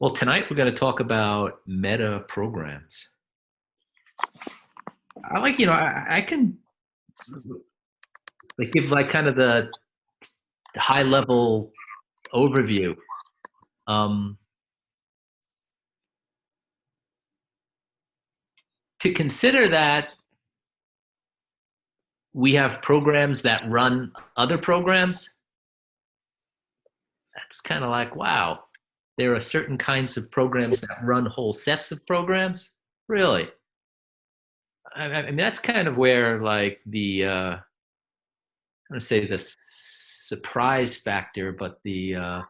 Well, tonight we're going to talk about meta programs. I can give like kind of the high level overview. Um, to consider that we have programs that run other programs, that's kind of like, wow, there are certain kinds of programs that run whole sets of programs. Really? I mean, that's kind of where like I'm going to say the surprise factor, but the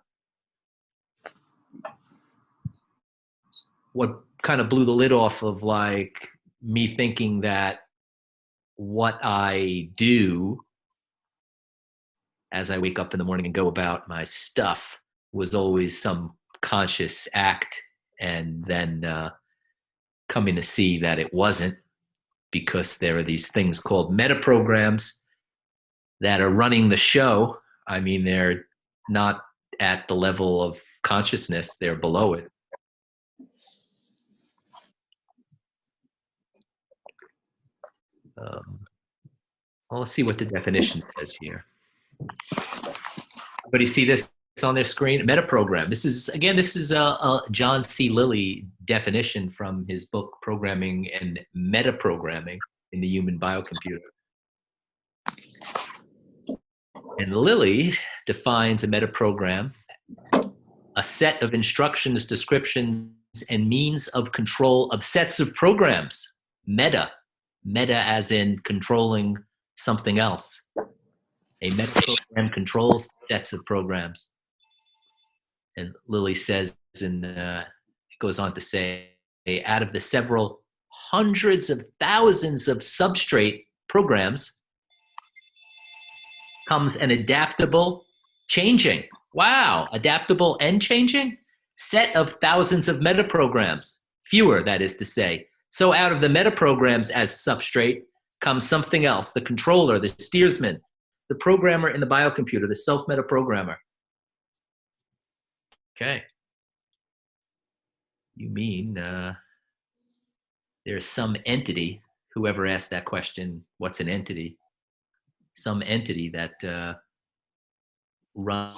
what kind of blew the lid off of like me thinking that what I do as I wake up in the morning and go about my stuff was always some conscious act, and then coming to see that it wasn't, because there are these things called meta programs that are running the show. I mean, they're not at the level of consciousness, they're below it. Well, let's see what the definition says here. Everybody see this on their screen? Metaprogram. This is a John C. Lilly definition from his book Programming and Metaprogramming in the Human Biocomputer. And Lilly defines a metaprogram: a set of instructions, descriptions, and means of control of sets of programs. Meta as in controlling something else. A meta program controls sets of programs. And Lilly says, and it goes on to say, out of the several hundreds of thousands of substrate programs comes an adaptable, changing, wow, adaptable and changing set of thousands of metaprograms, fewer, that is to say. So out of the metaprograms as substrate comes something else: the controller, the steersman, the programmer in the biocomputer, the self-meta programmer. Okay. You mean there's some entity, whoever asked that question, what's an entity? Some entity that runs.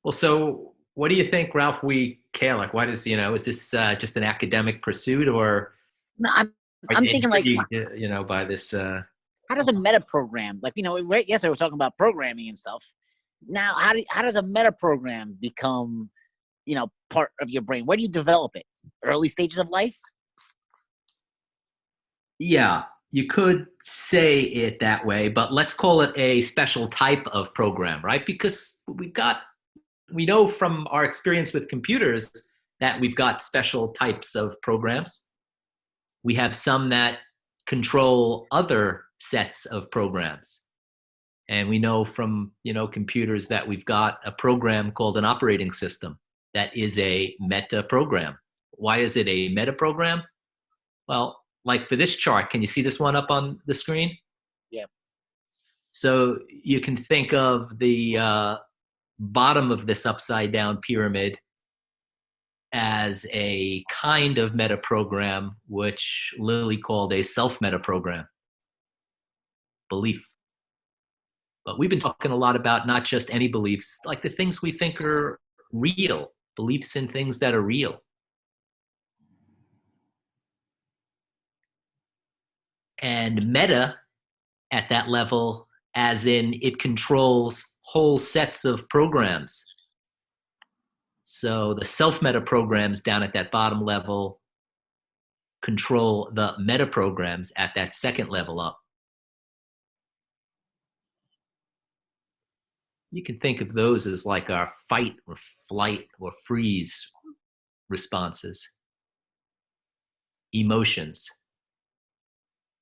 Well, so what do you think, Ralph, we care? Like, why does, is this just an academic pursuit, or No, I'm thinking like, by this? how does a meta program, like, right, yesterday we were talking about programming and stuff. Now, how does a meta program become, part of your brain? Where do you develop it? Early stages of life? Yeah, you could say it that way, but let's call it a special type of program, right? Because we know from our experience with computers that we've got special types of programs. We have some that control other sets of programs. And we know from, computers that we've got a program called an operating system that is a meta program. Why is it a meta program? Well, like for this chart, can you see this one up on the screen? Yeah. So you can think of the bottom of this upside down pyramid as a kind of meta program, which Lilly called a self-meta program. Belief. But we've been talking a lot about not just any beliefs, like the things we think are real, beliefs in things that are real. And meta at that level, as in it controls whole sets of programs. So the self-meta programs down at that bottom level control the meta programs at that second level up. You can think of those as like our fight or flight or freeze responses, emotions.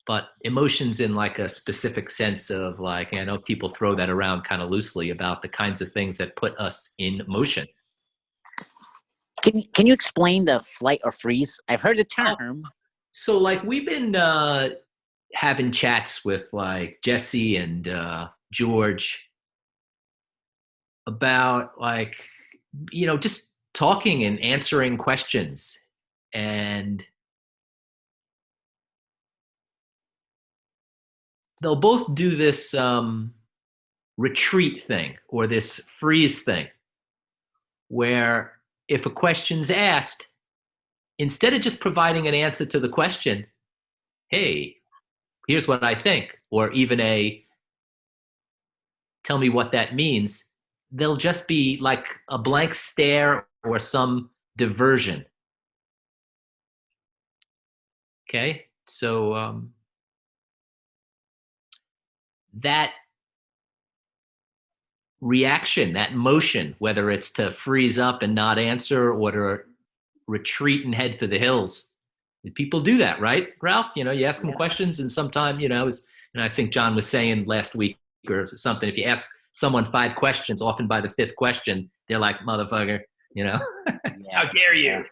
But emotions in like a specific sense of like, I know people throw that around kind of loosely about the kinds of things that put us in motion. Can you explain the flight or freeze? I've heard the term. So like we've been having chats with like Jesse and George about like, just talking and answering questions. And they'll both do this retreat thing or this freeze thing where if a question's asked, instead of just providing an answer to the question, hey, here's what I think, or even a tell me what that means, they'll just be like a blank stare or some diversion. Okay. So that reaction, that motion, whether it's to freeze up and not answer or to retreat and head for the hills, people do that, right, Ralph? You ask them questions, and sometimes, and I think John was saying last week or something, if you ask someone 5 questions, often by the 5th question, they're like, motherfucker, how dare you?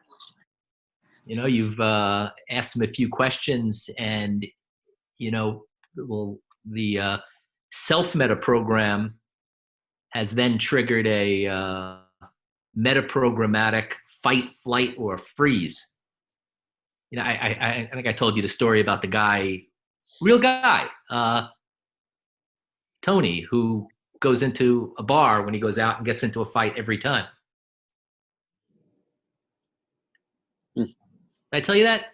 You've asked them a few questions, and, well, the self-meta program has then triggered a metaprogrammatic fight, flight, or freeze. I think I told you the story about the guy, real guy, Tony, who goes into a bar when he goes out and gets into a fight every time. Did I tell you that?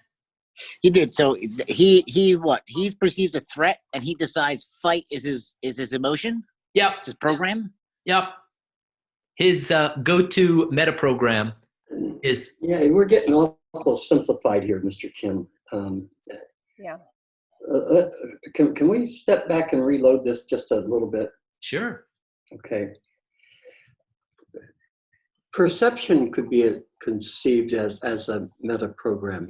He did. So he what? He perceives a threat and he decides fight is his emotion. Yep. It's his program. Yep. His go-to meta program is. Yeah, we're getting awful simplified here, Mr. Kim. Yeah. Can we step back and reload this just a little bit? Sure. Okay. Perception could be conceived as a meta program,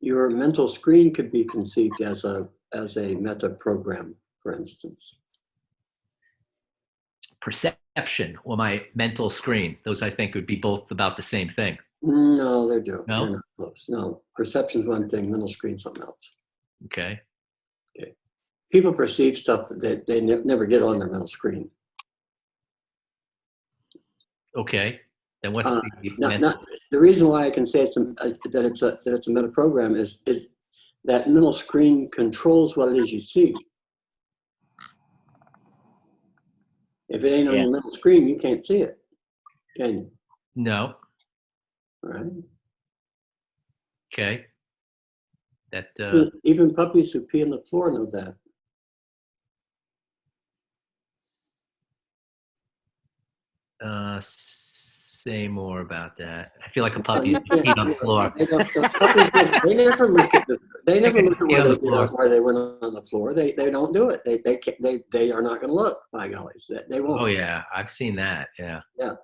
Your mental screen could be conceived as a meta program, for instance. Perception or my mental screen. Those, I think, would be both about the same thing. No, they're different. No? They're not close. No, perception's one thing, mental screen's something else. Okay. Okay. People perceive stuff that they never get on their mental screen. Okay. Then what's the reason why I can say that it's a meta program is that mental screen controls what it is you see. If it ain't on your mental screen, you can't see it, can you? No. Right. Okay. That even puppies who pee on the floor know that. Say more about that. I feel like a puppy peed on the floor. They never look at where they went on the floor. They don't do it. They are not going to look. By gollies, they won't. Oh yeah, I've seen that. Yeah. Yeah.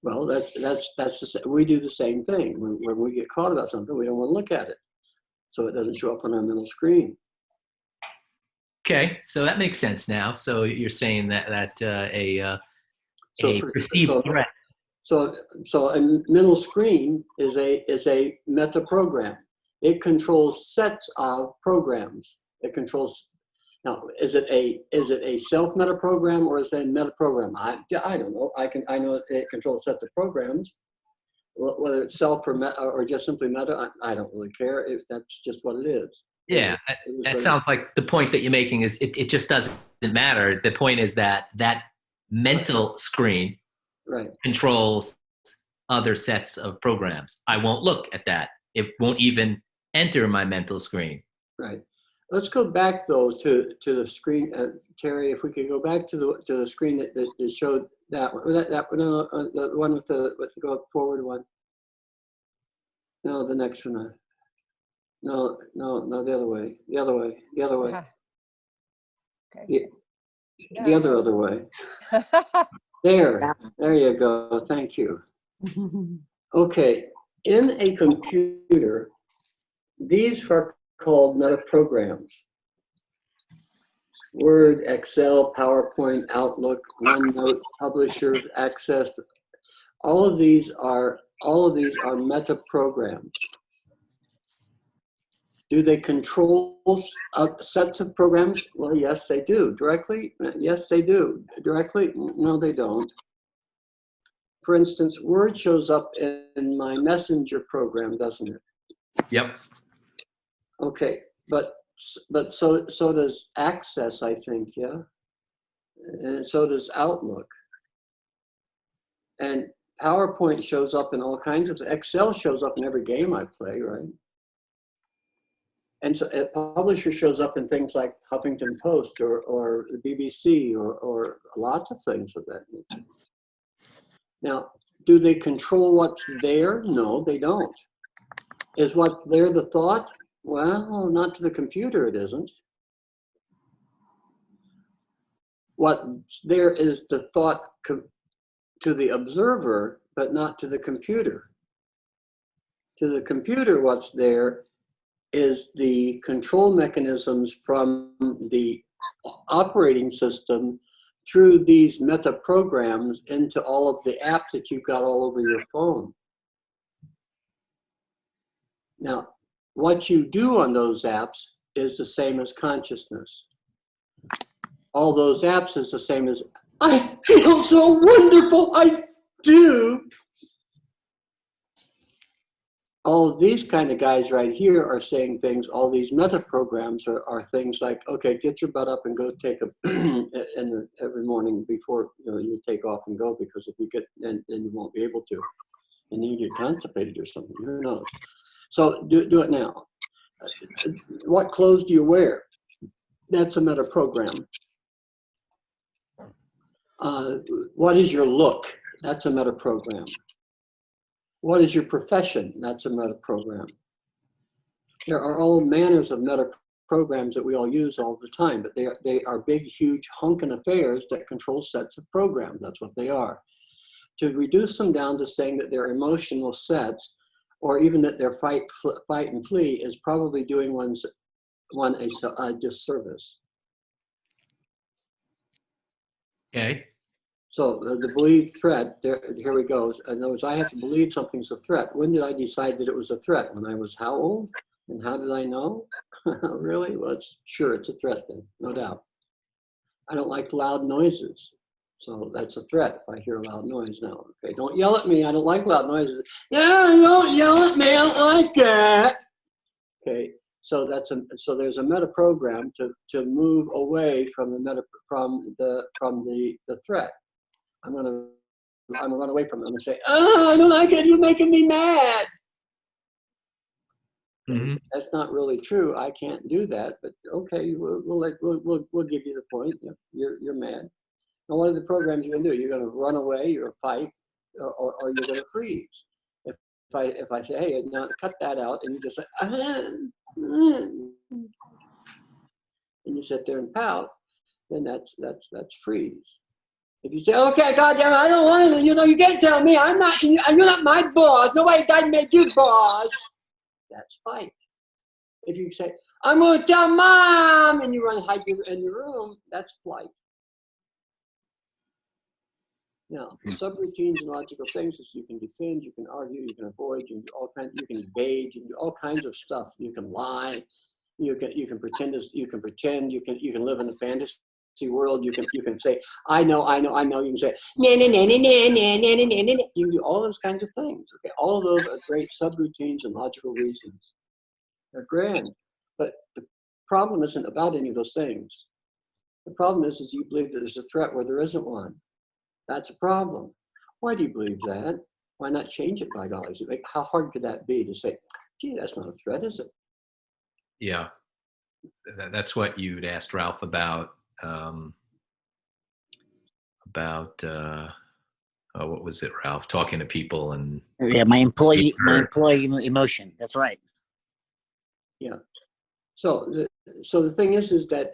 Well, we do the same thing. When we get caught about something, we don't want to look at it, so it doesn't show up on our mental screen. Okay, so that makes sense now. So you're saying that a perceived threat. So a mental screen is a meta program. It controls sets of programs. It controls. Now, is it a self meta program or is it a meta program? I don't know. I know it controls sets of programs. Whether it's self or meta or just simply meta, I don't really care. That's just what it is. Yeah, that sounds like the point that you're making is it just doesn't matter. The point is that mental screen controls other sets of programs. I won't look at that. It won't even enter my mental screen. Right. Let's go back though to the screen, Terry. If we could go back to the screen that showed that one, the one with the go forward one. No, the next one. No, the other way. The other way. Okay. The other way. There you go. Thank you. Okay, in a computer, these are called meta programs. Word, Excel, PowerPoint, Outlook, OneNote, Publisher, Access. All of these are meta programs. Do they control sets of programs? Well, yes, they do. Directly? Yes, they do. Directly? No, they don't. For instance, Word shows up in my Messenger program, doesn't it? Yep. Okay, but so does Access, I think, yeah? And so does Outlook. And PowerPoint shows up in all kinds of, Excel shows up in every game I play, right? And so a publisher shows up in things like Huffington Post or the BBC or lots of things of that nature. Now, do they control what's there? No, they don't. Is what's there the thought? Well, not to the computer, it isn't. What's there is the thought to the observer, but not to the computer. To the computer, what's there is the control mechanisms from the operating system through these meta programs into all of the apps that you've got all over your phone. Now, what you do on those apps is the same as consciousness. All those apps is the same as, I feel so wonderful, I do. All of these kind of guys right here are saying things, all these meta programs are things like, okay, get your butt up and go take a, every morning before you take off and go, because if you get, then you won't be able to. And you get constipated or something, who knows? So do it now. What clothes do you wear? That's a meta program. What is your look? That's a meta program. What is your profession? That's a meta program. There are all manners of meta programs that we all use all the time, but they are big, huge honking affairs that control sets of programs. That's what they are. To reduce them down to saying that they're emotional sets, or even that they're fight and flee, is probably doing one a disservice. Okay. So the believed threat, here we go. In other words, I have to believe something's a threat. When did I decide that it was a threat? When I was how old? And how did I know? Really? Well, sure, it's a threat then, no doubt. I don't like loud noises. So that's a threat if I hear a loud noise now. Okay, don't yell at me. I don't like loud noises. Yeah, don't yell at me. I don't like that. Okay, so there's a meta program to move away from the threat. I'm gonna run away from it. I'm gonna say, oh, I don't like it. You're making me mad. Mm-hmm. That's not really true. I can't do that. But okay, we'll give you the point. You're mad. Now, what are the programs you're gonna do? You're gonna run away. You're gonna fight, or you're gonna freeze. If I say, hey, now cut that out, and you just say, and you sit there and pout, then that's freeze. If you say, okay, goddamn, I don't want to, you can't tell me, you're not my boss. Nobody died made you boss. That's fight. If you say, I'm going to tell mom, and you run and hide in your room, that's flight. Now, subroutines and logical things is you can defend, you can argue, you can avoid, you can do all kinds, you can evade, you can do all kinds of stuff. You can lie, you can pretend, you can live in a fantasy world. You can say, I know. You can say, nah, nah, nah, nah, nah, nah, nah, nah, nah, nah. You can do all those kinds of things. Okay, all of those are great subroutines and logical reasons. They're grand, but the problem isn't about any of those things. The problem is you believe that there's a threat where there isn't one. That's a problem. Why do you believe that? Why not change it, by golly? How hard could that be to say, gee, that's not a threat, is it? Yeah, that's what you'd asked Ralph about what was it, Ralph? Talking to people and my employee emotion. That's right. Yeah. So the thing is that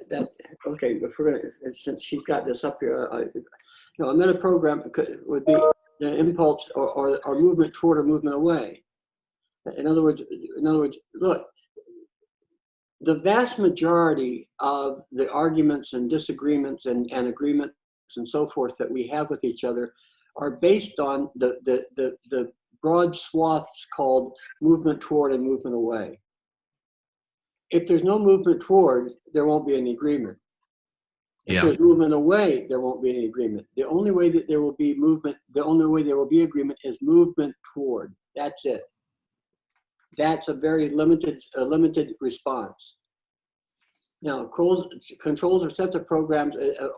okay, if we're gonna, since she's got this up here, a meta program would be the impulse or movement toward or movement away. In other words, look, the vast majority of the arguments and disagreements and agreements and so forth that we have with each other are based on the broad swaths called movement toward and movement away. if there's no movement toward, there won't be any agreement. If Yeah. there's movement away, there won't be any agreement. The only way that there will be movement, the only way there will be agreement is movement toward. That's it. That's a very limited response. Now, controls are sets of programs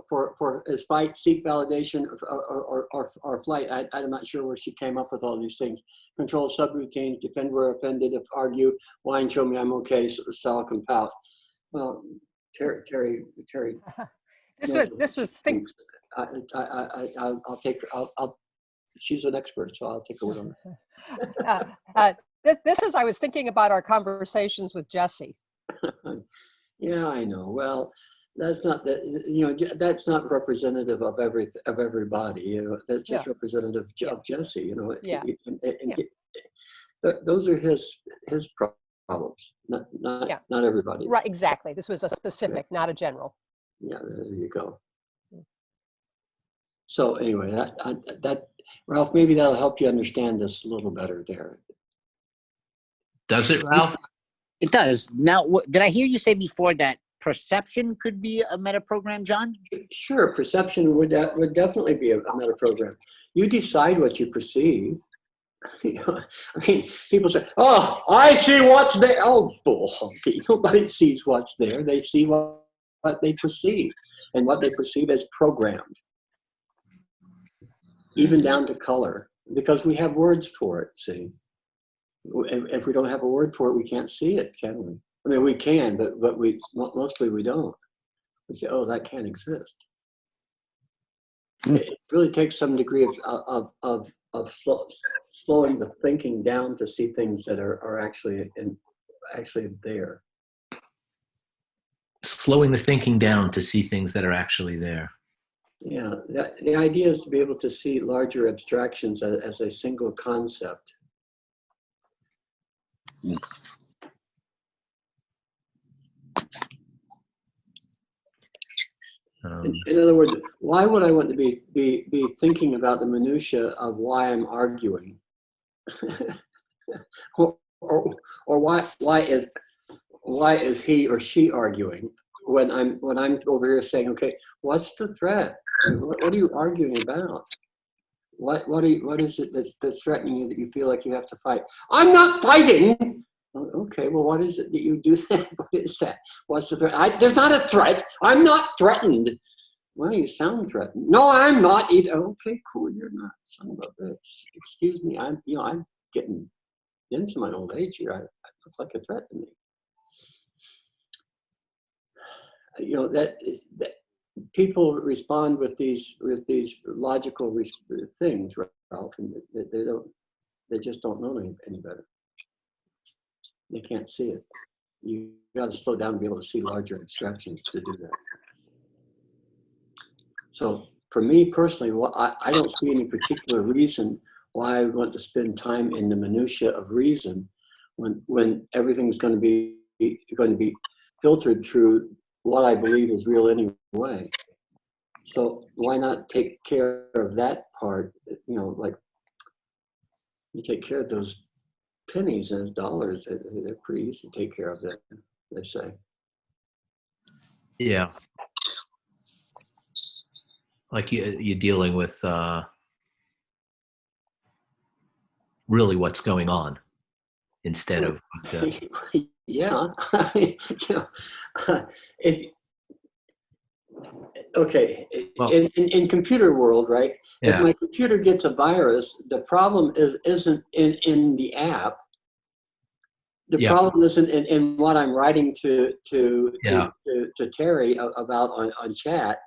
for as fight, seek validation, or flight. I'm not sure where she came up with all these things. Control subroutines, defend where offended, if argue, whine, show me I'm okay, sulk and pout. Well, Terry. This was think. I'll take. I'll. She's an expert, so I'll take her word on This is. I was thinking about our conversations with Jesse. Yeah, I know. Well, that's not that. You know, that's not representative of everybody. You know, that's just representative of Jesse. You know. Yeah. Those are his problems, not everybody. Right. Exactly. This was a specific, not a general. Yeah. There you go. So anyway, that Ralph, maybe that'll help you understand this a little better there. Does it, Ralph? It does. Now, did I hear you say before that perception could be a meta program, John? Sure, perception would definitely be a meta program. You decide what you perceive. You know, I mean, people say, "Oh, I see what's there." Oh, bullhunky. Nobody sees what's there. They see what they perceive, and what they perceive is programmed, even down to color, because we have words for it. See. If we don't have a word for it, we can't see it, can we? I mean, we can, but we mostly we don't. We say, "Oh, that can't exist." It really takes some degree of slowing the thinking down to see things that are actually there. Slowing the thinking down to see things that are actually there. Yeah, the idea is to be able to see larger abstractions as a single concept. In other words, why would I want to be thinking about the minutia of why I'm arguing, or why is he or she arguing when I'm over here saying, okay, what's the threat? What are you arguing about? What is it that's threatening you that you feel like you have to fight? I'm not fighting. Okay, well, what is it that you do then? What is that? What's the threat? There's not a threat. I'm not threatened. Well, you sound threatened. No, I'm not either. Okay, cool. You're not. Son of a bitch. Excuse me. I'm getting into my old age here. I look like a threat to me. You know that people respond with these logical things, Ralph, and they just don't know any better. They can't see it. You got to slow down and be able to see larger abstractions to do that. So for me personally, I don't see any particular reason why I want to spend time in the minutia of reason when everything's going to be filtered through what I believe is real anyway. So why not take care of that part? You know, like you take care of those pennies and dollars. They're pretty easy to take care of, that they say. Yeah. Like you're dealing with really what's going on instead of Yeah. You know, okay. Well, in computer world, right? Yeah. If my computer gets a virus, the problem isn't in the app. The problem isn't in what I'm writing to Terry about on chat.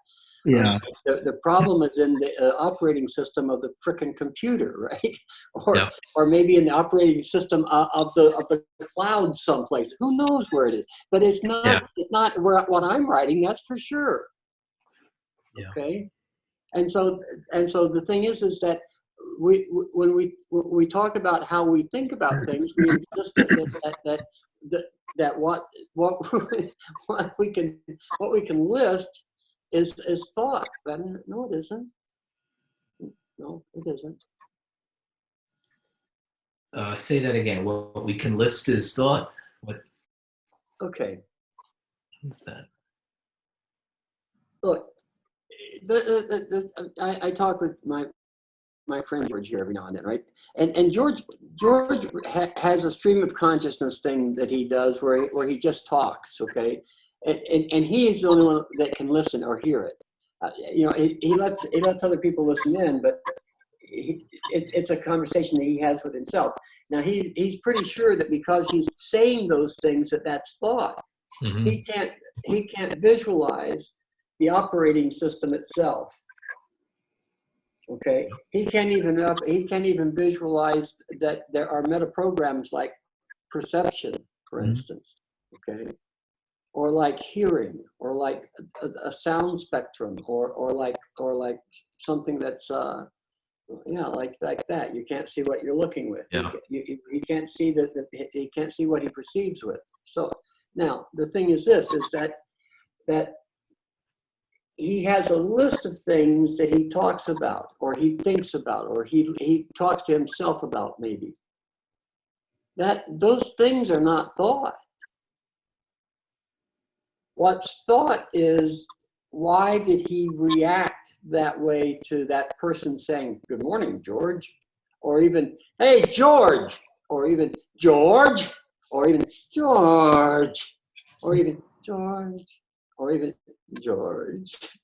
Yeah. The problem is in the operating system of the frickin' computer, right? Or maybe in the operating system of the cloud someplace. Who knows where it is? But it's not what I'm writing. That's for sure. Yeah. Okay. And so the thing is that when we talk about how we think about things, we insist that what we can list is thought. But no, it isn't. No, it isn't. Say that again. What we can list is thought. What? Okay. Who's that? Look, I talk with my friend George here every now and then, right? And George has a stream of consciousness thing that he does where he just talks, okay? And he is the only one that can listen or hear it. You know, he lets other people listen in, but it's a conversation that he has with himself. Now he's pretty sure that because he's saying those things that's thought. Mm-hmm. He can't visualize the operating system itself. Okay, he can't even visualize that there are meta programs like perception, for Mm-hmm. instance. Okay, or like hearing, or like a sound spectrum, or like something that's like that. You can't see what you're looking with. Yeah. He can't see he can't see what he perceives with. So now the thing is this: is that he has a list of things that he talks about, or he thinks about, or he talks to himself about, maybe. Those things are not thought. What's thought is, why did he react that way to that person saying, "Good morning, George," or even, "Hey, George," or even "George," or even "George," or even "George," or even "George."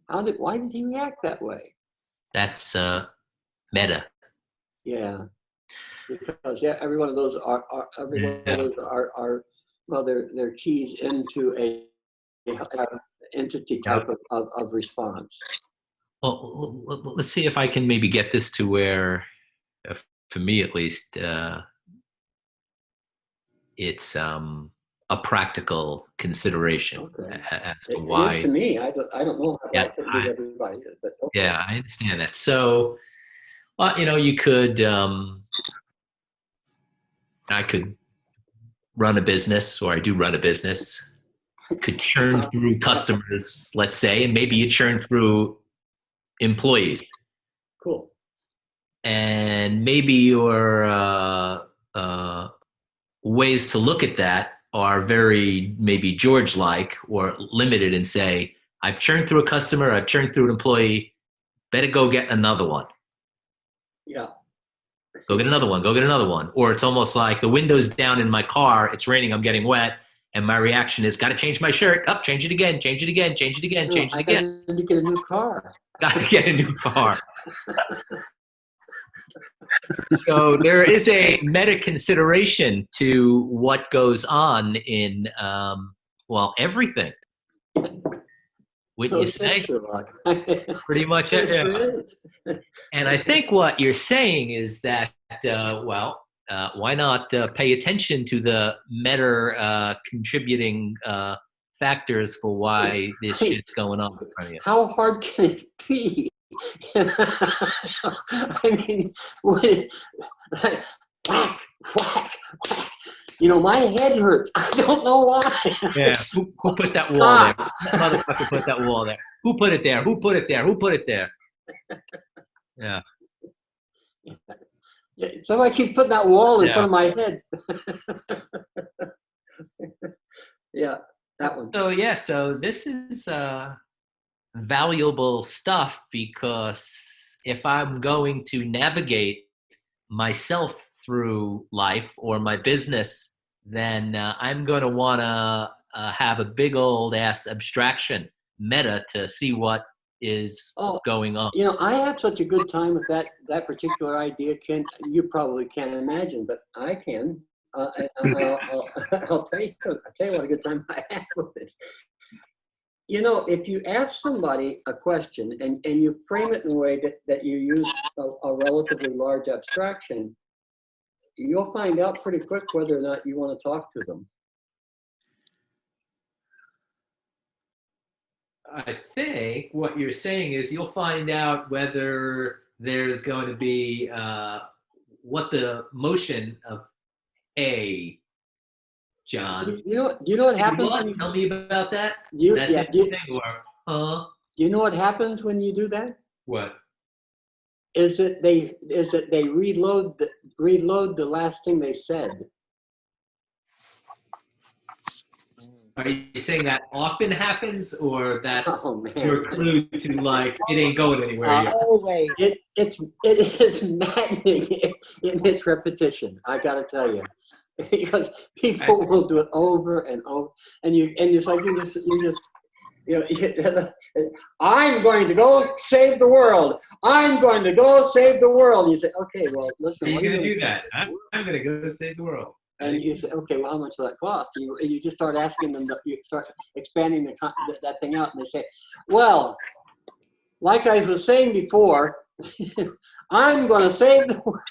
Why did he react that way? That's meta. Yeah, because every one of those are well, they're keys into a entity type of response. Well, let's see if I can maybe get this to where, for me at least, it's a practical consideration. Okay. As to It is why. to me. I don't know how Yeah, practically everybody is, but okay. yeah, I understand that. So, well, you could, I could run a business, or I do run a business. Could churn through customers, let's say, and maybe you churn through employees. Cool. And maybe your ways to look at that are very maybe George-like or limited, and say, I've churned through a customer, I've churned through an employee, better go get another one. Yeah. Go get another one, go get another one. Or it's almost like the window's down in my car, it's raining, I'm getting wet, and my reaction is, got to change my shirt. Up, change it again, change it again, change it again, No, change it I again. got to get a new car. Got to get a new car. So there is a meta consideration to what goes on in, everything. Wouldn't you say? Sherlock. Pretty much, yeah. And I think what you're saying is that, why not pay attention to the meta contributing factors for why this shit's going on in front of you? How hard can it be? I mean, whack, whack, whack. My head hurts. I don't know why. Yeah, who put that wall there? Motherfucker put that wall there. Who put it there? Who put it there? Who put it there? Yeah. Somebody keep putting that wall in front of my head. Yeah, that one. So this is valuable stuff, because if I'm going to navigate myself through life or my business, then I'm going to want to have a big old ass abstraction meta to see what is going on. I have such a good time with that particular idea, Ken. You probably can't imagine, but I can. I'll tell you what a good time I have with it. If you ask somebody a question and you frame it in a way that you use a relatively large abstraction, you'll find out pretty quick whether or not you want to talk to them. I think what you're saying is you'll find out whether there's going to be what the motion of John. Do you know what happens? What? Tell me about that. Do you know what happens when you do that? What? Is that they reload the last thing they said. Are you saying that often happens, or that's Oh man. your clue to like it ain't going anywhere yet? Always. It is maddening in its repetition. I got to tell you, because people will do it over and over, and it's like you just I'm going to go save the world. I'm going to go save the world. And you say, okay, well, listen, Are you what are you going to going do to that? I'm going to go save the world. And you say, okay, well, how much will that cost? And you just start asking them, you start expanding that thing out, and they say, well, like I was saying before, I'm going to save the world.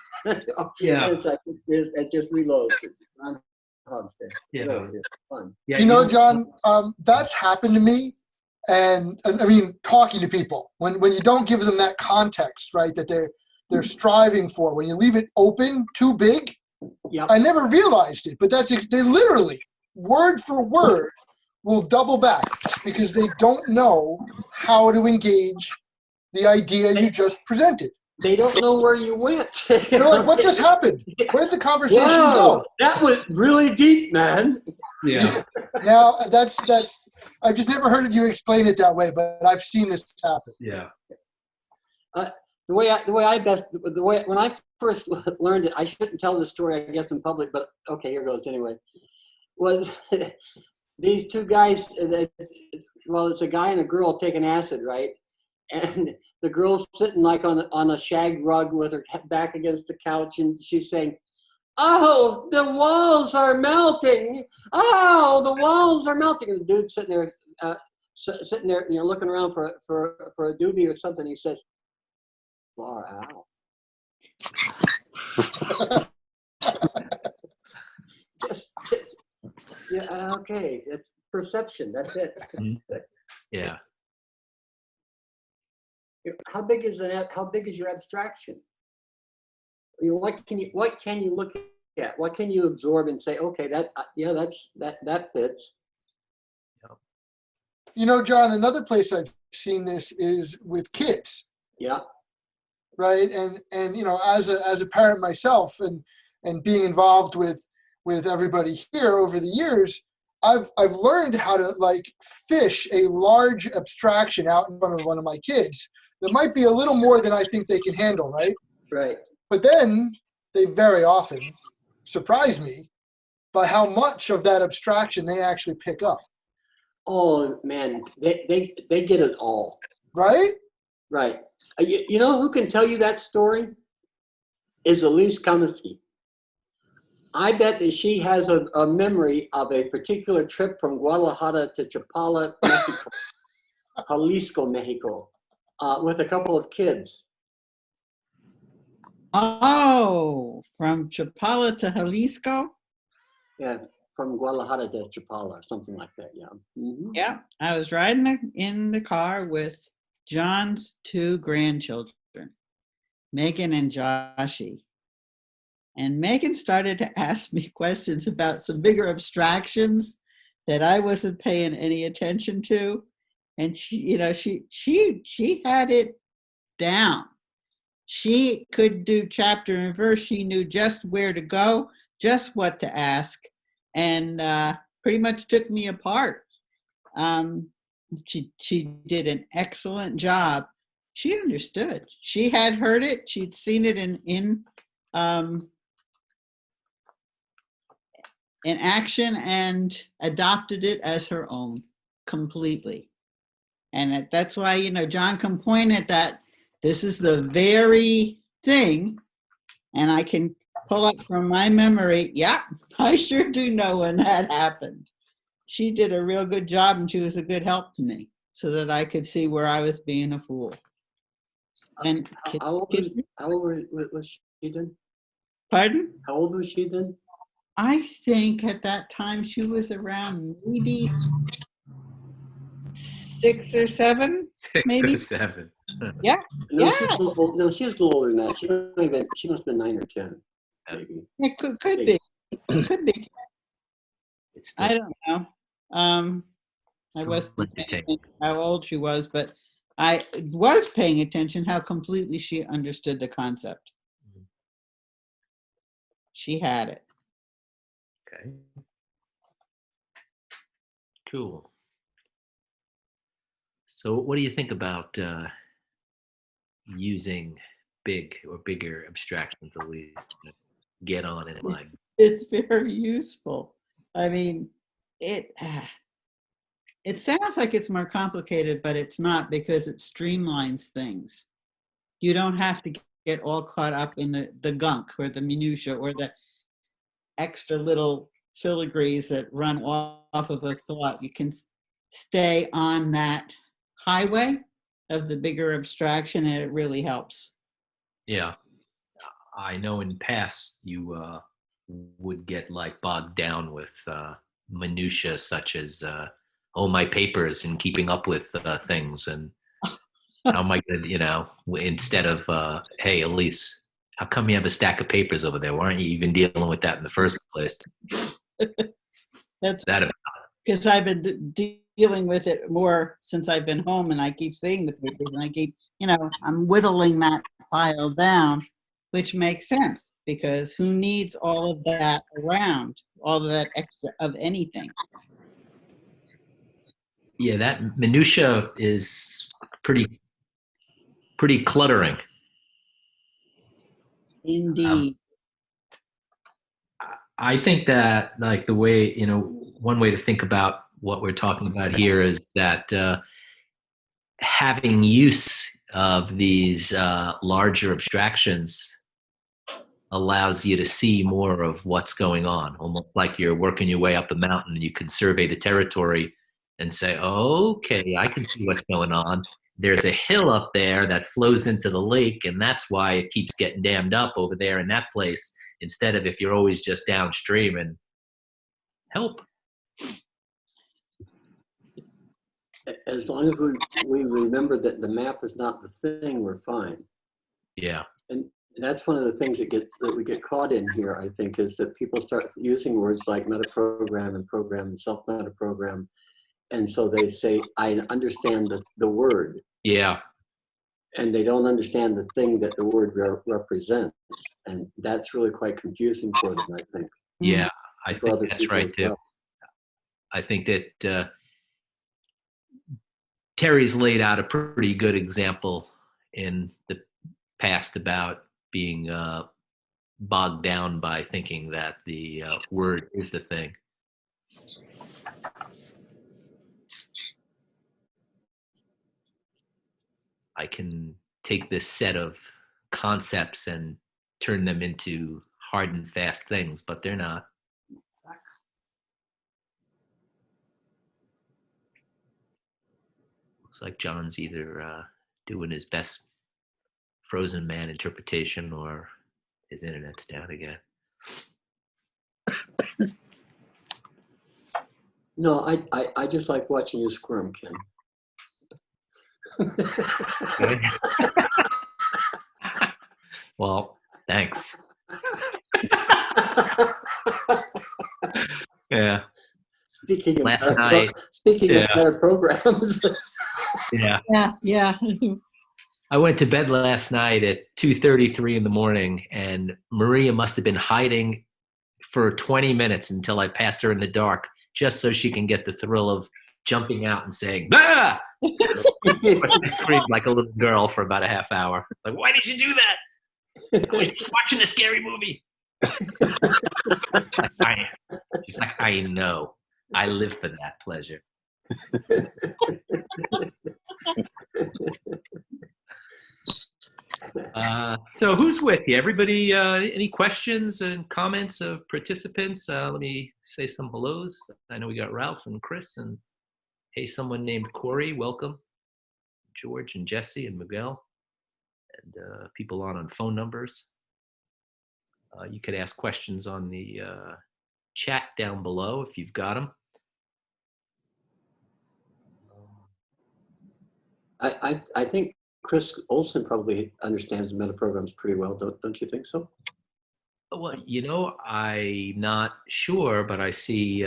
Yeah. And it's like, it just reloads. It's Yeah. really fun. Yeah, You know, John, that's happened to me. And I mean, talking to people, when you don't give them that context, right, that they're striving for, when you leave it open too big, Yep. I never realized it, but they literally, word for word, will double back because they don't know how to engage the idea you just presented. They don't know where you went. They're like, what just happened? Where did the conversation Whoa, go? that was really deep, man. Yeah. Now, that's I've just never heard you explain it that way, but I've seen this happen. Yeah. When I first learned it, I shouldn't tell this story, I guess, in public, but okay, here goes anyway. Was these two guys, well, it's a guy and a girl taking acid, right? And the girl's sitting like on a shag rug with her back against the couch, and she's saying, "Oh, the walls are melting! Oh, the walls are melting!" And the dude's sitting there, looking around for a doobie or something. He says, "Far out." just, yeah, okay. It's perception. That's it. Yeah. How big is that? How big is your abstraction? What can you look at? What can you absorb and say, okay, that fits. You know, John, another place I've seen this is with kids. Yeah. Right. And you know, as a parent myself and being involved with everybody here over the years, I've learned how to like fish a large abstraction out in front of one of my kids that might be a little more than I think they can handle, right? Right. But then they very often surprise me by how much of that abstraction they actually pick up. Oh man, they get it all. Right? Right. You know who can tell you that story? Is Elise Kaminsky. I bet that she has a memory of a particular trip from Guadalajara to Chapala, Mexico, Jalisco, Mexico, with a couple of kids. Oh, from Chapala to Jalisco? Yeah, from Guadalajara to Chapala or something like that. Yeah. Mm-hmm. Yeah, I was riding in the car with John's two grandchildren, Megan and Joshie. And Megan started to ask me questions about some bigger abstractions that I wasn't paying any attention to. And she had it down. She could do chapter and verse. She knew just where to go, just what to ask, and pretty much took me apart. She did an excellent job. She understood. She had heard it. She'd seen it in action and adopted it as her own completely. And that's why, you know, John can point at that. This is the very thing, and I can pull up from my memory. Yeah, I sure do know when that happened. She did a real good job, and she was a good help to me so that I could see where I was being a fool. And How old was she then? Pardon? How old was she then? I think at that time she was around maybe 6 or 7, maybe 7. Yeah. No, Yeah. she was a little older than that. She must have been 9 or 10, maybe. It could be. Could be. It's still, I don't know. I wasn't paying attention how old she was, but I was paying attention how completely she understood the concept. She had it. okay. Cool. So what do you think about using big or bigger abstractions at least to get on in life? It's very useful. I mean, it it sounds like it's more complicated, but it's not, because it streamlines things. You don't have to get all caught up in the gunk or the minutia or the extra little filigrees that run off of a thought. You can stay on that highway of the bigger abstraction, and it really helps. Yeah. I know in the past you would get like bogged down with minutia such as oh, my papers and keeping up with things, and how am I going to, instead of hey, Elise, how come you have a stack of papers over there? Why aren't you even dealing with that in the first place? That's That about because I've been dealing with it more since I've been home, and I keep seeing the papers, and I keep, I'm whittling that pile down, which makes sense, because who needs all of that around, all of that extra of anything? yeah, that minutia is pretty cluttering. Indeed. I think that like the way, one way to think about what we're talking about here is that having use of these larger abstractions allows you to see more of what's going on, almost like you're working your way up a mountain and you can survey the territory and say, okay, I can see what's going on. There's a hill up there that flows into the lake, and that's why it keeps getting dammed up over there in that place, instead of if you're always just downstream and help. As long as we remember that the map is not the thing, we're fine. Yeah. And that's one of the things that we get caught in here, I think, is that people start using words like metaprogram and program and self-metaprogram. And so they say, I understand the word. Yeah. And they don't understand the thing that the word represents. And that's really quite confusing for them, I think. Yeah, I For think other that's people right as too. well. I think that Terry's laid out a pretty good example in the past about being bogged down by thinking that the word is the thing. I can take this set of concepts and turn them into hard and fast things, but they're not. Looks like John's either doing his best Frozen Man interpretation or his internet's down again. No, I just like watching you squirm, Ken. Well, thanks. Yeah. Speaking Last of night, better programs. yeah. Yeah. I went to bed last night at 2:33 in the morning, and Maria must have been hiding for 20 minutes until I passed her in the dark, just so she can get the thrill of jumping out and saying, "Ah!" I screamed like a little girl for about a half hour. Like, why did you do that? I was just watching a scary movie. She's like, I know. I live for that pleasure. So who's with you? Everybody, any questions and comments of participants? Let me say some hellos. I know we got Ralph and Chris, and hey, someone named Corey, welcome. George and Jesse and Miguel, and people on phone numbers. You could ask questions on the chat down below if you've got them. I think Chris Olson probably understands metaprograms pretty well. Don't you think so? Well, I'm not sure, but I see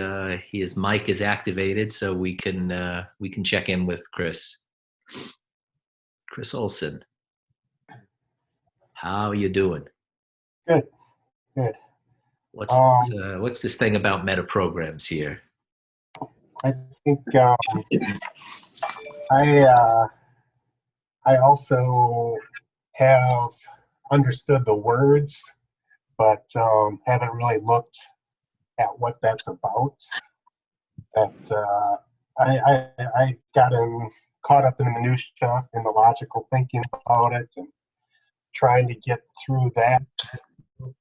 his mic is activated, so we can check in with Chris. Chris Olson, how you doing? Good. What's this thing about metaprograms here? I think I also have understood the words, but haven't really looked at what that's about. That I gotten caught up in the minutia and the logical thinking about it, and trying to get through that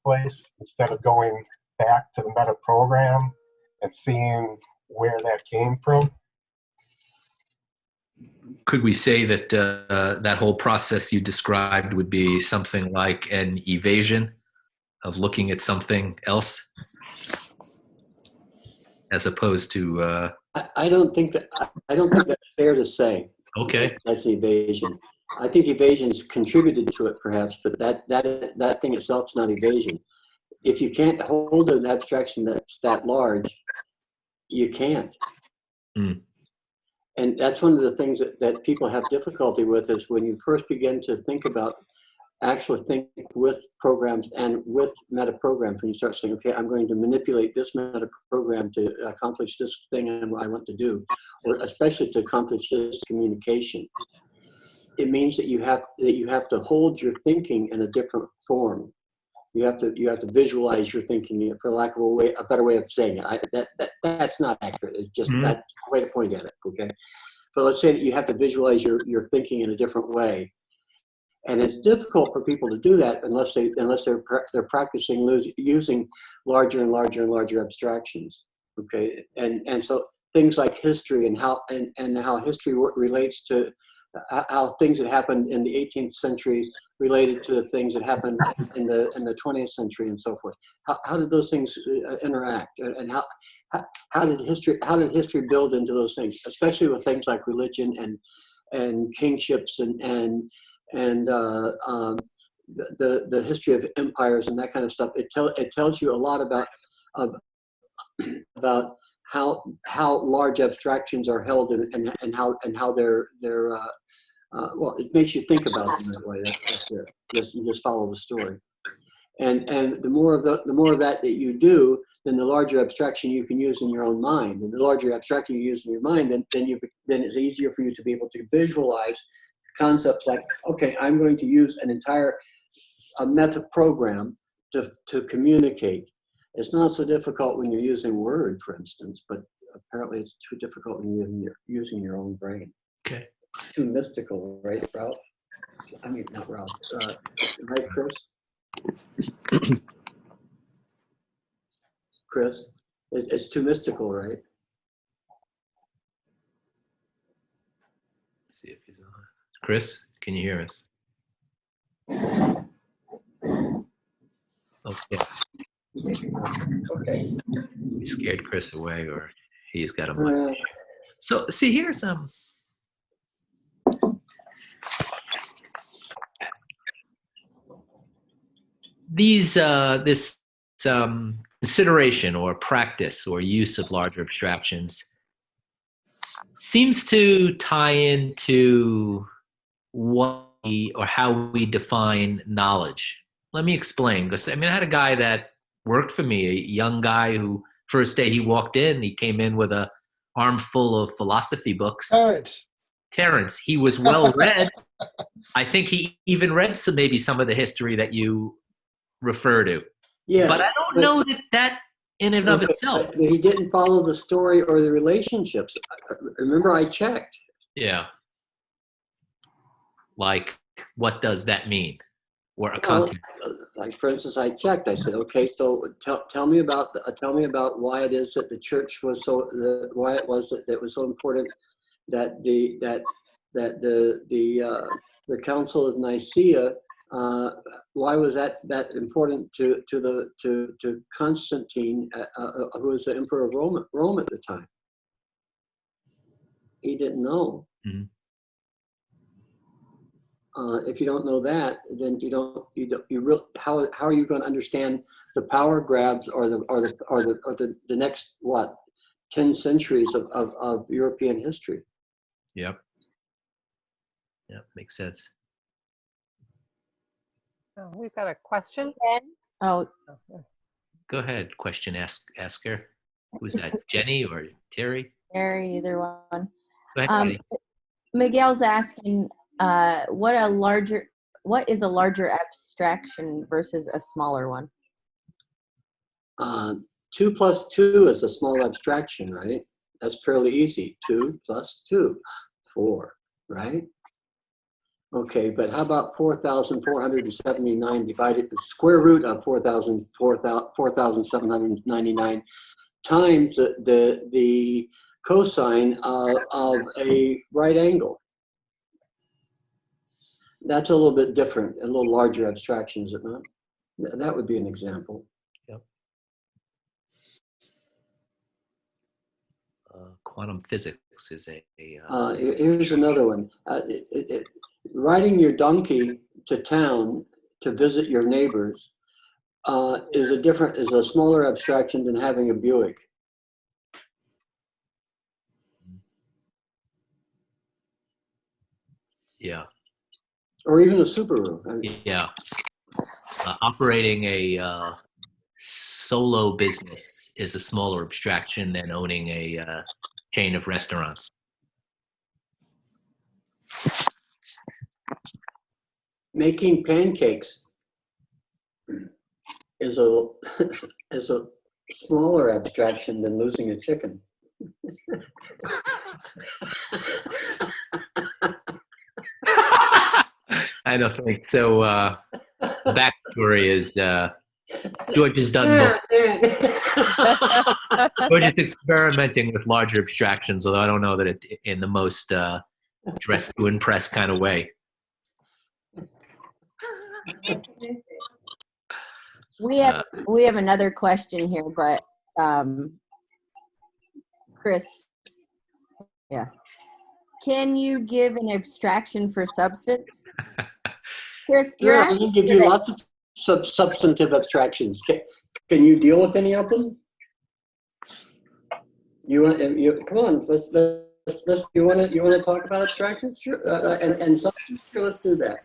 place instead of going back to the meta program and seeing where that came from. Could we say that that whole process you described would be something like an evasion of looking at something else, as opposed to? I don't think that's fair to say. Okay. That's evasion. I think evasion's contributed to it, perhaps, but that thing itself is not evasion. If you can't hold an abstraction that's that large, you can't. Mm. And that's one of the things that people have difficulty with, is when you first begin to think about actually think with programs and with meta programs, when you start saying, okay, I'm going to manipulate this meta program to accomplish this thing I want to do, or especially to accomplish this communication, it means that you have to hold your thinking in a different form. You have to visualize your thinking, for lack of a better way of saying it. That's not accurate. It's just that's the way to point at it. Okay, but let's say that you have to visualize your thinking in a different way. And it's difficult for people to do that unless they're practicing using larger and larger and larger abstractions. Okay, and so things like history and how history relates to how things that happened in the 18th century related to the things that happened in the 20th century and so forth. How did those things interact, and how did history build into those things, especially with things like religion and kingships and the history of empires and that kind of stuff. It tells you a lot about how large abstractions are held and how they're well, it makes you think about them that way. That's it. You just follow the story, and the more of that you do, then the larger abstraction you can use in your own mind, and the larger abstraction you use in your mind, then it's easier for you to be able to visualize concepts like, okay, I'm going to use a meta program to communicate. It's not so difficult when you're using Word, for instance, but apparently it's too difficult when you're using your own brain. Okay. Too mystical, right, Ralph? I mean, not Ralph. Right, Chris? Chris? It's too mystical, right? Let's see if he's on. Chris, can you hear us? Okay. Okay. We scared Chris away, or he's got a mic. So, see, here's this consideration or practice or use of larger abstractions seems to tie into or how we define knowledge. Let me explain. Because I mean, I had a guy that worked for me, a young guy who first day he walked in, he came in with a armful of philosophy books. Terrence, he was well read. I think he even read maybe some of the history that you refer to. Yeah, but I don't know that in and of itself. But he didn't follow the story or the relationships. Remember, I checked. Yeah. Like, what does that mean? Or a content? Like, for instance, I checked. I said, okay, so tell me about why it is that the church was why it was that it was so important that the Council of Nicaea, why was that important to Constantine, who was the emperor of Rome at the time? He didn't know. Mm-hmm. If you don't know that, then how are you going to understand the power grabs or the next 10 centuries of European history? Yep. Yep, makes sense. Oh, we've got a question. Oh, go ahead. Question asker. Who's that? Jenny or Terry? Gary, either one. Go ahead, Um, Patty. Miguel's asking, what is a larger abstraction versus a smaller one? 2 plus 2 is a small abstraction, right? That's fairly easy. 2 plus 2, 4, right? Okay, but how about 4,479 divided the square root of 4,799 times the cosine of a right angle? That's a little bit different, a little larger abstraction, is it not? That would be an example. Yep. Quantum physics is Here's another one. Riding your donkey to town to visit your neighbors is a smaller abstraction than having a Buick. yeah. Or even a Subaru. Yeah. Operating a solo business is a smaller abstraction than owning a chain of restaurants. Making pancakes is a is a smaller abstraction than losing a chicken. I don't think so. Backstory is George has done both. George is experimenting with larger abstractions, although I don't know that it in the most dress to impress kind of way. We have another question here, but Chris, yeah. Can you give an abstraction for substance? Chris, you're Yeah, I asking can give you lots of substantive abstractions. Can you deal with any of them? Come on, let's you want to talk about abstractions? Sure. And substance? Sure, let's do that.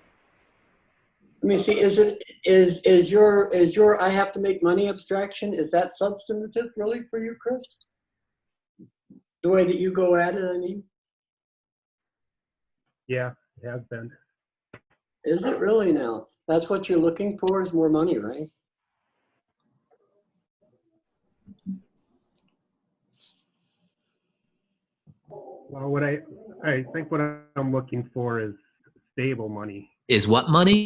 Let me see. Is your I have to make money abstraction, is that substantive really for you, Chris? The way that you go at it, I mean. Yeah, it has been. Is it really now? That's what you're looking for, is more money, right? Well, I think what I'm looking for is stable money. Is what money?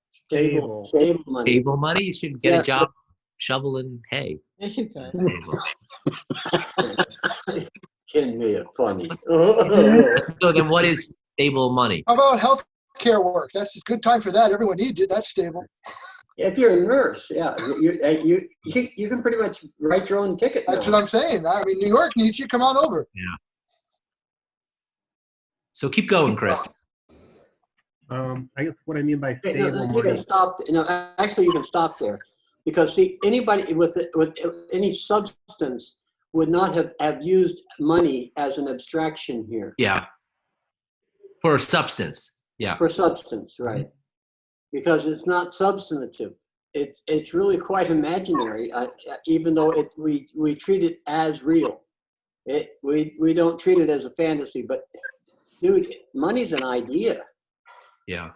Stable money. Stable money? You should get a job shoveling hay. There you go. Kidding me, it's funny. So then what is stable money? How about health care work? That's a good time for that. Everyone needs it. That's stable. If you're a nurse, yeah, you can pretty much write your own ticket. That's now. what I'm saying. I mean, New York needs you. Come on over. Yeah. So keep going, Chris. I guess what I mean by Okay, stable you can money. stop. Actually, you can stop there, because see, anybody with any substance would not have used money as an abstraction here. Yeah. For substance. Yeah. For substance, right? Because it's not substantive. It's really quite imaginary, even though we treat it as real. We don't treat it as a fantasy, but dude, money's an idea. Yeah.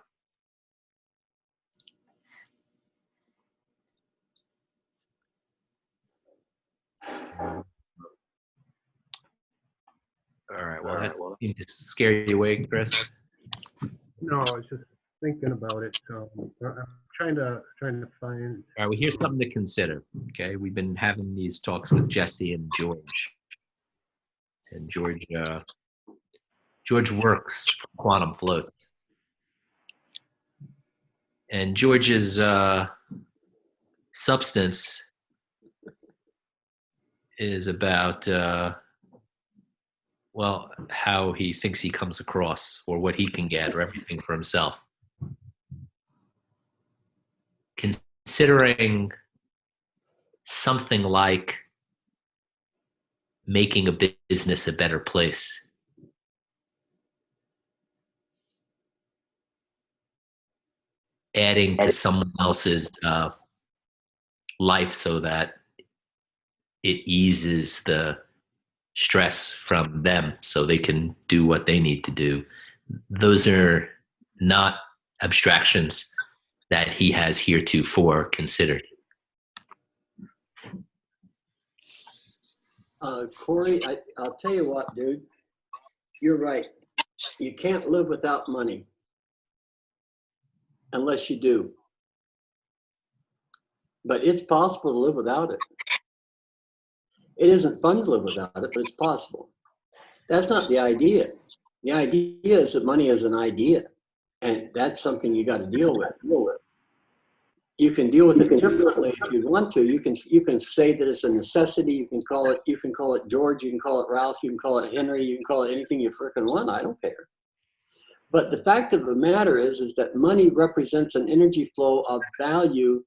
All right. Well, that seemed to scare you away, Chris. No, I was just thinking about it. I'm trying to find. All right. Well, here's something to consider. Okay. We've been having these talks with Jesse and George. And George works for quantum floats. And George's substance is about, how he thinks he comes across or what he can get or everything for himself. Considering something like making a business a better place. Adding to someone else's life so that it eases the stress from them so they can do what they need to do. Those are not abstractions that he has heretofore considered. Corey, I'll tell you what, dude, you're right. You can't live without money unless you do. But it's possible to live without it. It isn't fun to live without it, but it's possible. That's not the idea. The idea is that money is an idea, and that's something you got to deal with. You can deal with it differently if you want to. You can say that it's a necessity. You can call it George. You can call it Ralph. You can call it Henry. You can call it anything you freaking want. I don't care. But the fact of the matter is that money represents an energy flow of value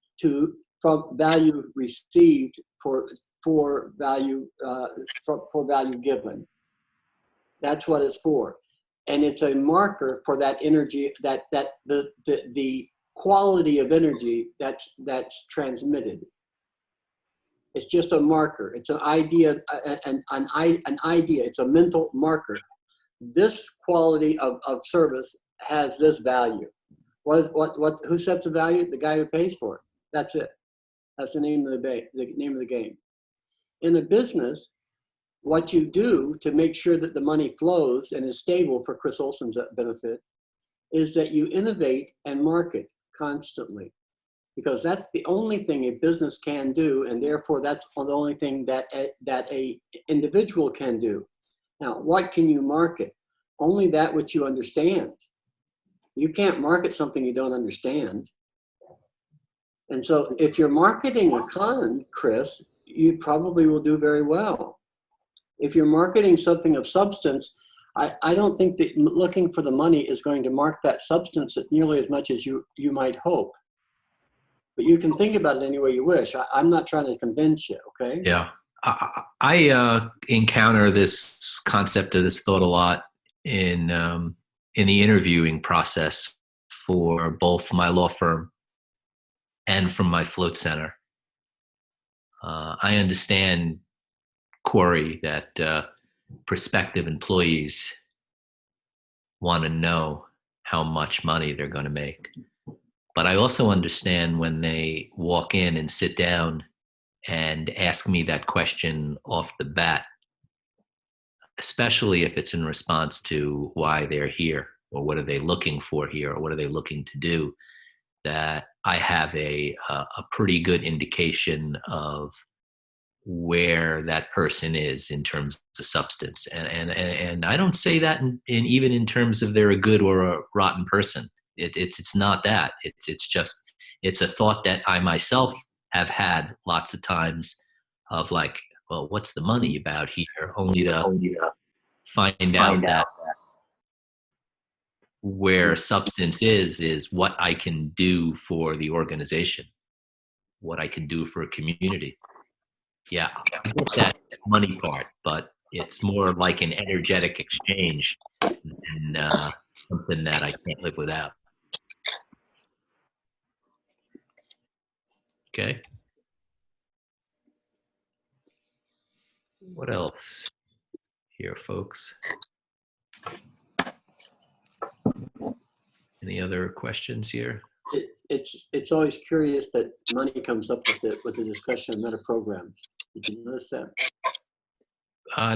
from value received for value given. That's what it's for, and it's a marker for that energy, that the quality of energy that's transmitted. It's just a marker. It's an idea, an idea. It's a mental marker. This quality of service has this value. Who sets the value? The guy who pays for it. That's it. That's the name of the game. In a business, what you do to make sure that the money flows and is stable for Chris Olson's benefit is that you innovate and market constantly, because that's the only thing a business can do, and therefore that's the only thing that a individual can do. Now, what can you market? Only that which you understand. You can't market something you don't understand. And so if you're marketing a con, Chris, you probably will do very well. If you're marketing something of substance, I don't think that looking for the money is going to mark that substance nearly as much as you might hope. But you can think about it any way you wish. I'm not trying to convince you, okay? Yeah. I encounter this concept of this thought a lot in the interviewing process for both my law firm and from my float center. I understand, Corey, that prospective employees want to know how much money they're going to make. But I also understand when they walk in and sit down and ask me that question off the bat, especially if it's in response to why they're here, or what are they looking for here, or what are they looking to do, that I have a pretty good indication of where that person is in terms of substance. And I don't say that in even in terms of they're a good or a rotten person. It's not that. It's just, it's a thought that I myself have had lots of times of like, well, what's the money about here? Only to find out that where substance is what I can do for the organization, what I can do for a community. Yeah, I get that money part, but it's more like an energetic exchange than something that I can't live without. Okay. What else here, folks? Any other questions here? It's always curious that money comes up with the discussion of meta programs. Did you notice that?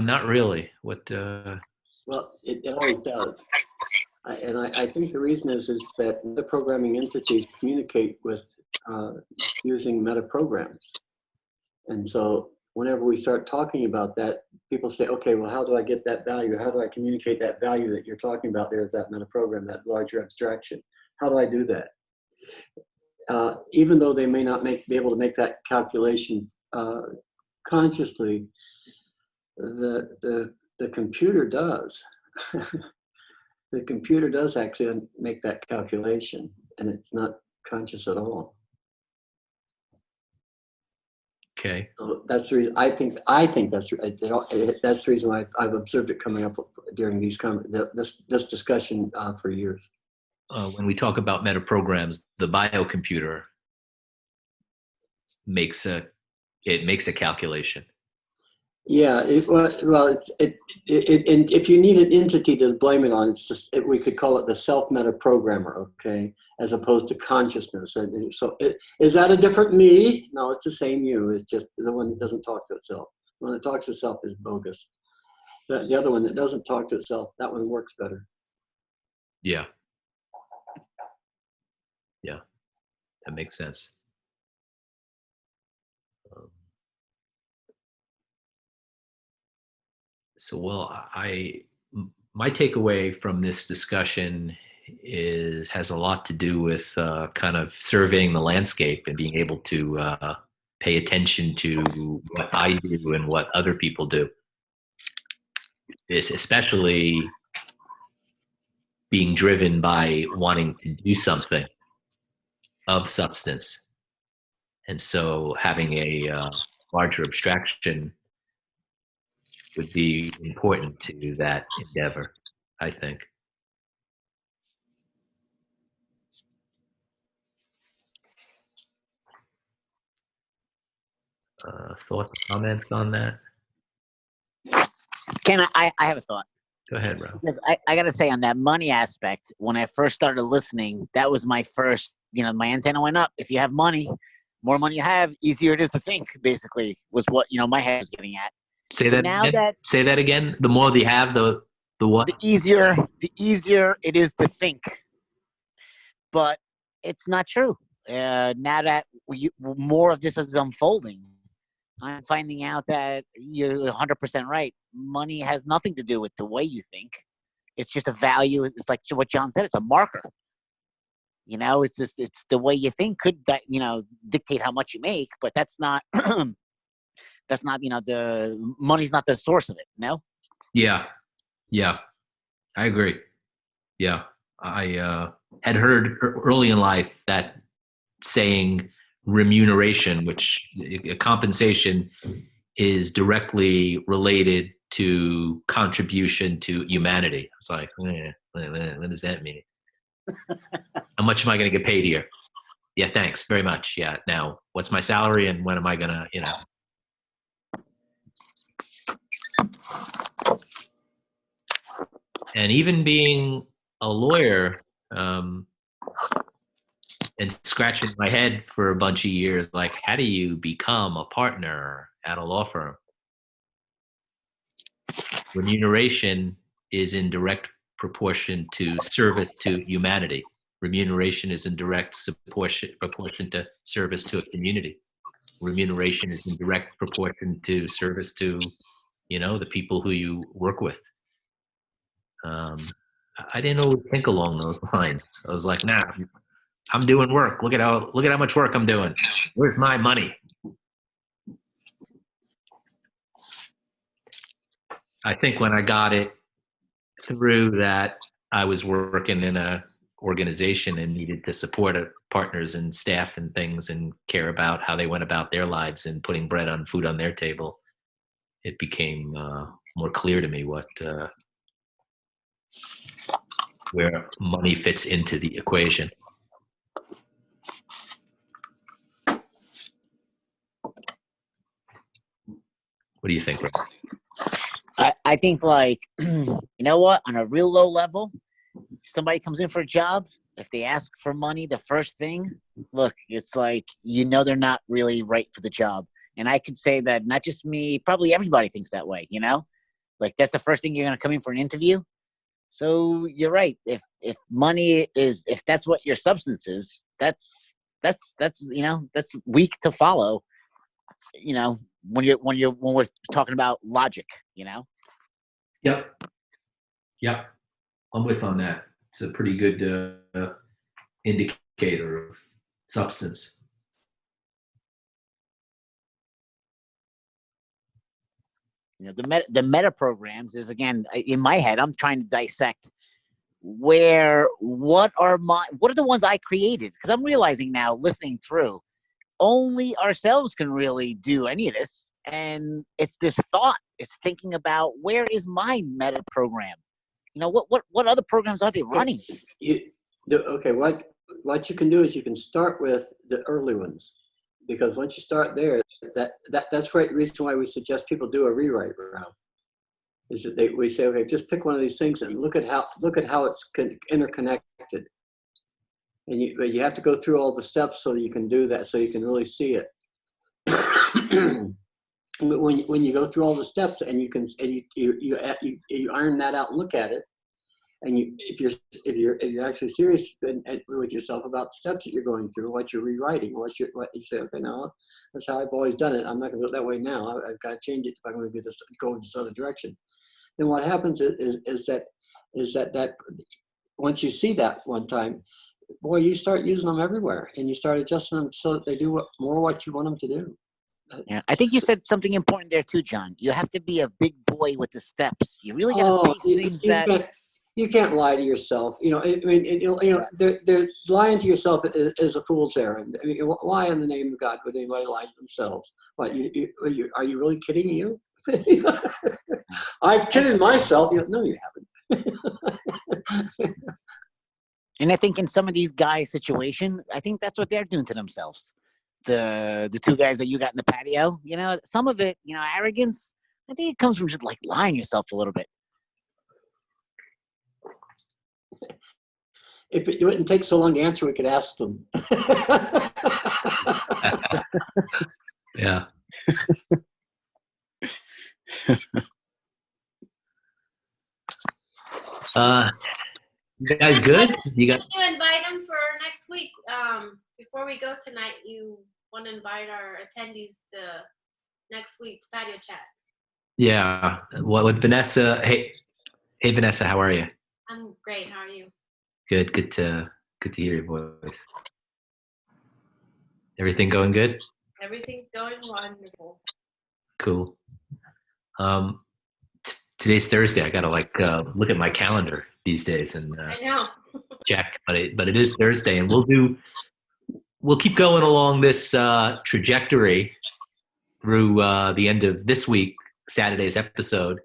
Not really. What? Well, it always does. I think the reason is that meta programming entities communicate with using meta programs. And so whenever we start talking about that, people say, okay, well, how do I get that value? How do I communicate that value that you're talking about there as that meta program, that larger abstraction? How do I do that? Even though they may not be able to make that calculation consciously, the computer does. The computer does actually make that calculation, and it's not conscious at all. Okay. So that's the reason I think that's the reason why I've observed it coming up during this discussion for years. When we talk about meta programs, the biocomputer makes a calculation. Yeah, well, and if you need an entity to blame it on, it's just we could call it the self-meta programmer, okay, as opposed to consciousness. And so, is that a different me? No, it's the same you. It's just the one that doesn't talk to itself. The one that talks to itself is bogus. The other one that doesn't talk to itself, that one works better. Yeah. Yeah, that makes sense. So, well, my takeaway from this discussion has a lot to do with kind of surveying the landscape and being able to pay attention to what I do and what other people do. It's especially being driven by wanting to do something of substance, and so having a larger abstraction would be important to that endeavor, I think. Thoughts, comments on that? I have a thought. Go ahead, Rob. Because I got to say, on that money aspect, when I first started listening, that was my first, my antenna went up. If you have money, more money you have, easier it is to think, basically, was what, my head was getting at. Say that again. Say that again. The more they have, the what? The easier it is to think. But it's not true. Now that more of this is unfolding, I'm finding out that you're 100% right. Money has nothing to do with the way you think. It's just a value. It's like what John said. It's a marker. It's just it's the way you think could dictate how much you make, but that's not that's not the money's not the source of it. No. Yeah, I agree. Yeah, I had heard early in life that saying remuneration, which compensation is directly related to contribution to humanity. It's like, what does that mean? How much am I going to get paid here? Yeah, thanks very much. Yeah, now what's my salary and when am I going to, And even being a lawyer, and scratching my head for a bunch of years, like, how do you become a partner at a law firm? Remuneration is in direct proportion to service to humanity. Remuneration is in direct proportion to service to a community. Remuneration is in direct proportion to service to, the people who you work with. I didn't always think along those lines. I was like, nah, I'm doing work. Look at how much work I'm doing. Where's my money? I think when I got it through that, I was working in a organization and needed to support partners and staff and things and care about how they went about their lives and putting food on their table. It became more clear to me where money fits into the equation. What do you think, Rick? I think, like, you know what? On a real low level, somebody comes in for a job. If they ask for money, the first thing, look, it's like, they're not really right for the job. And I could say that not just me, probably everybody thinks that way, Like, that's the first thing you're going to come in for an interview. So you're right. If money is, if that's what your substance is, that's weak to follow. When we're talking about logic, Yep. I'm with on that. It's a pretty good indicator of substance. The meta programs is, again, in my head, I'm trying to dissect what are the ones I created, because I'm realizing now, listening through, only ourselves can really do any of this. And it's this thought, it's thinking about, where is my meta program? What other programs are they running? Okay, what you can do is you can start with the early ones, because once you start there, that's right. Reason why we suggest people do a rewrite round is that we say, okay, just pick one of these things and look at how it's interconnected. And you have to go through all the steps so you can do that, so you can really see it. when you go through all the steps and you iron that out and look at it, and if you're actually serious with yourself about the steps that you're going through, what you're rewriting, what you say, okay, now that's how I've always done it. I'm not going to do it that way now. I've got to change it if I'm going to go in this other direction. Then what happens is that once you see that one time, boy, you start using them everywhere, and you start adjusting them so that they do more what you want them to do. Yeah, I think you said something important there too, John. You have to be a big boy with the steps. You really got to face things that you can't lie to yourself. I mean, they're lying to yourself is a fool's errand. I mean, why in the name of God would anybody lie to themselves? What are you really kidding you? I've kidded myself. No, you haven't. And I think in some of these guys' situation, I think that's what they're doing to themselves. The two guys that you got in the patio, some of it, arrogance, I think it comes from just like lying to yourself a little bit. If it wouldn't take so long to answer, we could ask them. Yeah. You guys good? You got? You invite them for next week. Before we go tonight, you want to invite our attendees to next week's patio chat. Yeah. What with Vanessa? Hey, Vanessa, how are you? I'm great. How are you? Good. Good to hear your voice. Everything going good? Everything's going wonderful. Cool. Today's Thursday. I gotta look at my calendar these days and I know. check. But it is Thursday, and we'll keep going along this trajectory through the end of this week, Saturday's episode,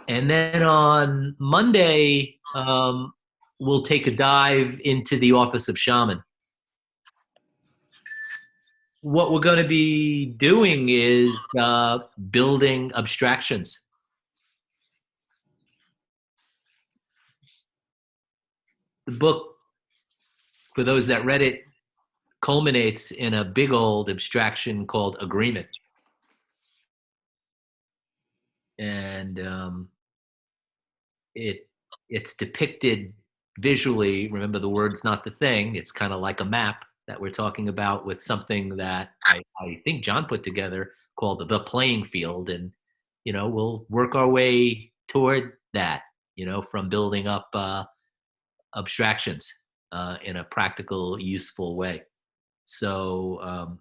and then on Monday we'll take a dive into the Office of Shaman. What we're going to be doing is building abstractions. The book, for those that read it, culminates in a big old abstraction called agreement. And it's depicted visually. Remember, the word's not the thing. It's kind of like a map that we're talking about with something that I think John put together called the playing field. And, we'll work our way toward that, from building up abstractions in a practical, useful way. So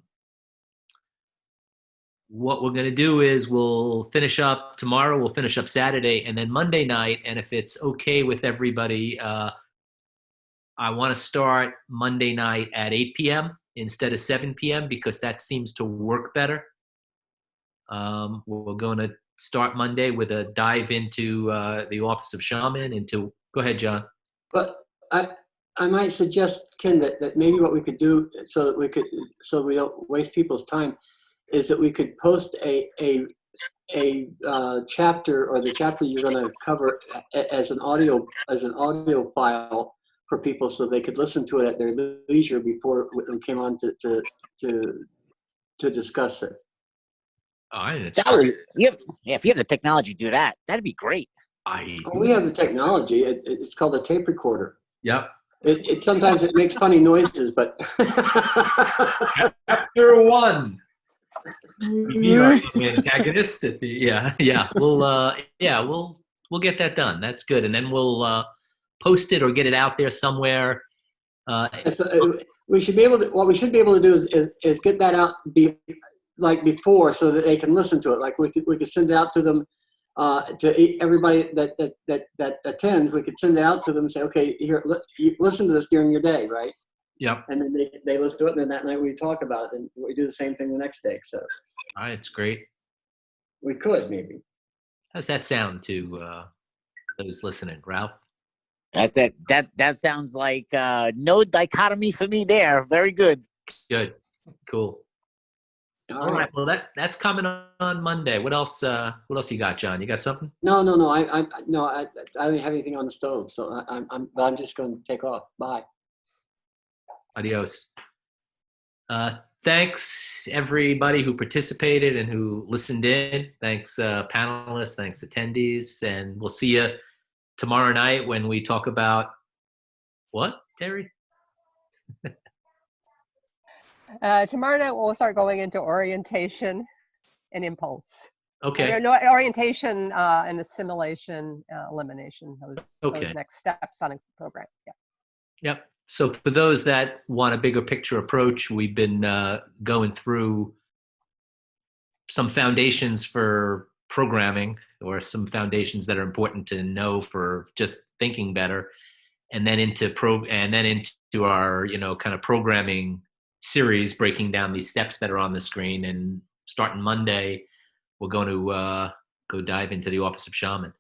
what we're going to do is we'll finish up tomorrow, we'll finish up Saturday, and then Monday night, and if it's okay with everybody, I want to start Monday night at 8 p.m. instead of 7 p.m. because that seems to work better. We're going to start Monday with a dive into the Office of Shaman. Go ahead, John. But I might suggest, Ken, that maybe what we could do so we don't waste people's time is that we could post a chapter or the chapter you're going to cover as an audio file for people so they could listen to it at their leisure before we came on to discuss it. If you have the technology to do that, that'd be great. We have the technology. It's called a tape recorder. Yep. It sometimes it makes funny noises, but Chapter 1. You're the antagonist at the we'll get that done. That's good, and then we'll post it or get it out there somewhere. We should be able to. What we should be able to do is get that out before, so that they can listen to it. Like we could send it out to them. To everybody that attends, we could send it out to them and say, okay, here, listen to this during your day, right? Yep. And then they listen to it, and then that night we talk about it, and we do the same thing the next day. So, all right, it's great. We could maybe. How's that sound to those listening, Ralph? That sounds like no dichotomy for me there. Very good. Good. Cool. All right. Well, that's coming on Monday. What else? What else you got, John? You got something? No, I don't have anything on the stove, so I'm just going to take off. Bye. Adios. Thanks everybody who participated and who listened in. Thanks panelists. Thanks attendees, and we'll see you tomorrow night when we talk about what, Terry? Tomorrow night we'll start going into orientation and impulse. Okay. No, orientation and assimilation, elimination. Those Okay. next steps on a program. Yeah. Yep. So for those that want a bigger picture approach, we've been going through some foundations for programming, or some foundations that are important to know for just thinking better, and then into our kind of programming series, breaking down these steps that are on the screen. And starting Monday, we're going to go dive into the Office of Shaman.